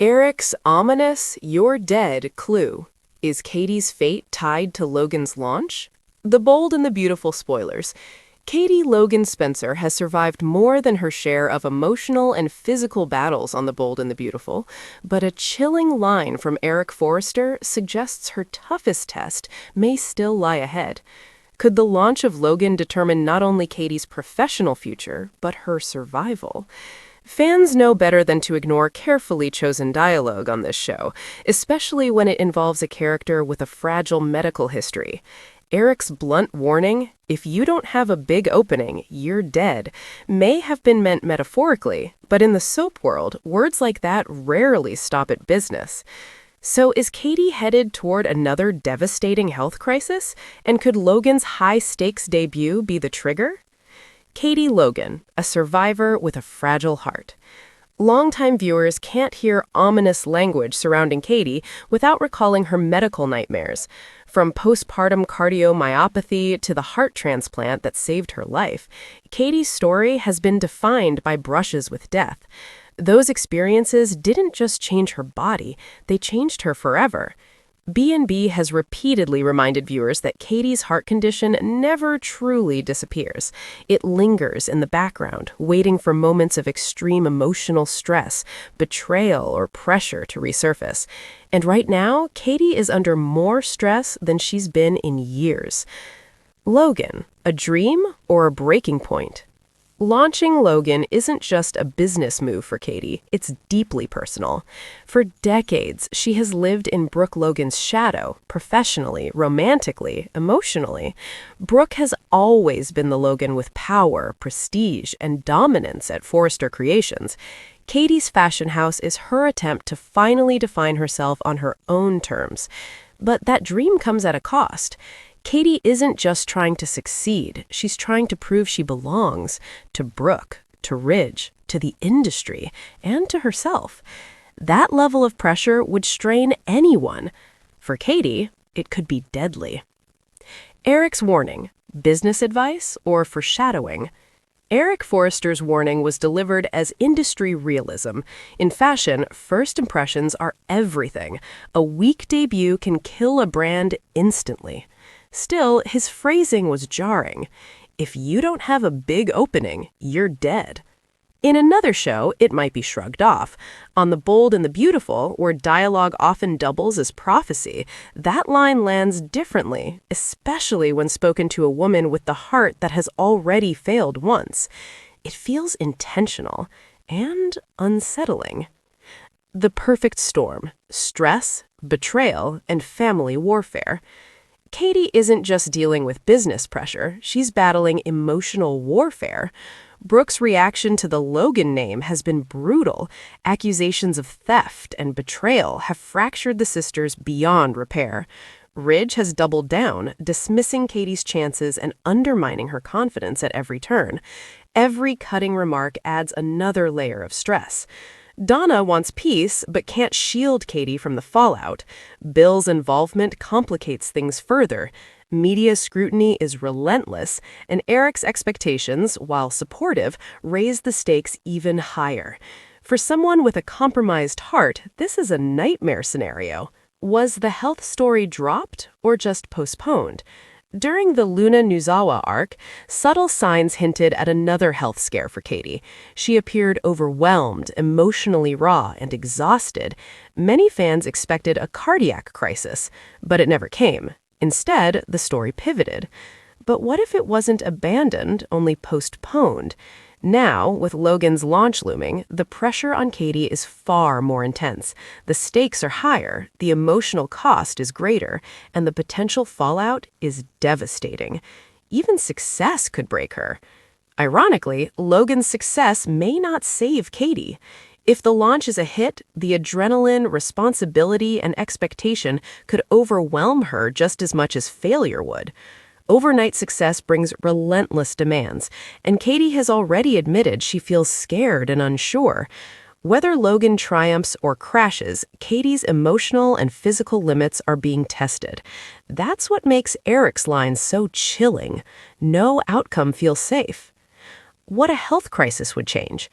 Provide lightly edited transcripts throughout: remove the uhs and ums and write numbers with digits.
Eric's ominous "You're dead" clue. Is Katie's fate tied to Logan's launch? The bold and the beautiful spoilers. Katie Logan Spencer has survived more than her share of emotional and physical battles on The Bold and the Beautiful, but a chilling line from Eric Forrester suggests her toughest test may still lie ahead. Could the launch of Logan determine not only Katie's professional future, but her survival? Fans know better than to ignore carefully chosen dialogue on this show, especially when it involves a character with a fragile medical history. Eric's blunt warning, "If you don't have a big opening, you're dead," may have been meant metaphorically, but in the soap world, words like that rarely stop at business. So is Katie headed toward another devastating health crisis? And could Logan's high-stakes debut be the trigger? Katie Logan, a survivor with a fragile heart. Longtime viewers can't hear ominous language surrounding Katie without recalling her medical nightmares. From postpartum cardiomyopathy to the heart transplant that saved her life, Katie's story has been defined by brushes with death. Those experiences didn't just change her body, they changed her forever. B&B has repeatedly reminded viewers that Katie's heart condition never truly disappears. It lingers in the background, waiting for moments of extreme emotional stress, betrayal, or pressure to resurface. And right now, Katie is under more stress than she's been in years. Logan, a dream or a breaking point? Launching Logan isn't just a business move for Katie, it's deeply personal. For decades, she has lived in Brooke Logan's shadow, professionally, romantically, emotionally. Brooke has always been the Logan with power, prestige, and dominance at Forrester Creations. Katie's fashion house is her attempt to finally define herself on her own terms. But that dream comes at a cost. Katie isn't just trying to succeed, she's trying to prove she belongs to Brooke, to Ridge, to the industry, and to herself. That level of pressure would strain anyone. For Katie, it could be deadly. Eric's warning, business advice or foreshadowing? Eric Forrester's warning was delivered as industry realism. In fashion, first impressions are everything. A weak debut can kill a brand instantly. Still, his phrasing was jarring. "If you don't have a big opening, you're dead." In another show, it might be shrugged off. On The Bold and the Beautiful, where dialogue often doubles as prophecy, that line lands differently, especially when spoken to a woman with the heart that has already failed once. It feels intentional and unsettling. The perfect storm: stress, betrayal, and family warfare. Katie isn't just dealing with business pressure, she's battling emotional warfare. Brooke's reaction to the Logan name has been brutal. Accusations of theft and betrayal have fractured the sisters beyond repair. Ridge has doubled down, dismissing Katie's chances and undermining her confidence at every turn. Every cutting remark adds another layer of stress. Donna wants peace, but can't shield Katie from the fallout. Bill's involvement complicates things further. Media scrutiny is relentless, and Eric's expectations, while supportive, raise the stakes even higher. For someone with a compromised heart, this is a nightmare scenario. Was the health story dropped or just postponed? During the Luna Nuzawa arc, subtle signs hinted at another health scare for Katie. She appeared overwhelmed, emotionally raw, and exhausted. Many fans expected a cardiac crisis, but it never came. Instead, the story pivoted. But what if it wasn't abandoned, only postponed? Now, with Logan's launch looming, the pressure on Katie is far more intense. The stakes are higher, the emotional cost is greater, and the potential fallout is devastating. Even success could break her. Ironically, Logan's success may not save Katie. If the launch is a hit, the adrenaline, responsibility, and expectation could overwhelm her just as much as failure would. Overnight success brings relentless demands, and Katie has already admitted she feels scared and unsure. Whether Logan triumphs or crashes, Katie's emotional and physical limits are being tested. That's what makes Eric's line so chilling. No outcome feels safe. What a health crisis would change.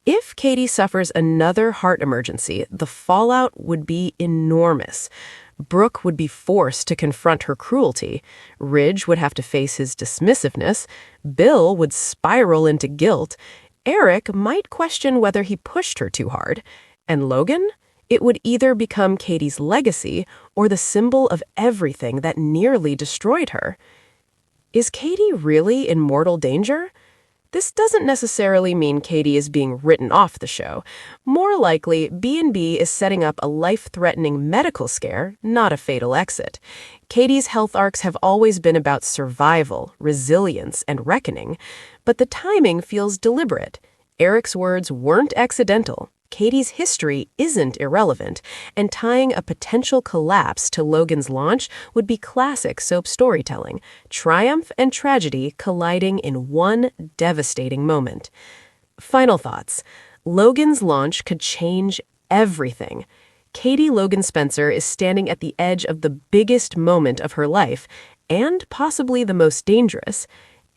If Katie suffers another heart emergency, the fallout would be enormous. Brooke would be forced to confront her cruelty. Ridge would have to face his dismissiveness. Bill would spiral into guilt. Eric might question whether he pushed her too hard. And Logan? It would either become Katie's legacy or the symbol of everything that nearly destroyed her. Is Katie really in mortal danger? This doesn't necessarily mean Katie is being written off the show. More likely, B&B is setting up a life-threatening medical scare, not a fatal exit. Katie's health arcs have always been about survival, resilience, and reckoning, but the timing feels deliberate. Eric's words weren't accidental. Katie's history isn't irrelevant, and tying a potential collapse to Logan's launch would be classic soap storytelling, triumph and tragedy colliding in one devastating moment. Final thoughts. Logan's launch could change everything. Katie Logan Spencer is standing at the edge of the biggest moment of her life, and possibly the most dangerous.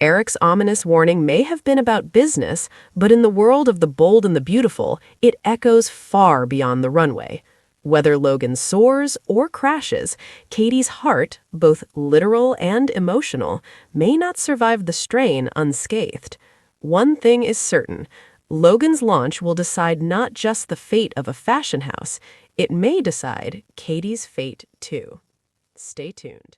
Eric's ominous warning may have been about business, but in the world of the bold and the beautiful, it echoes far beyond the runway. Whether Logan soars or crashes, Katie's heart, both literal and emotional, may not survive the strain unscathed. One thing is certain. Logan's launch will decide not just the fate of a fashion house, it may decide Katie's fate too. Stay tuned.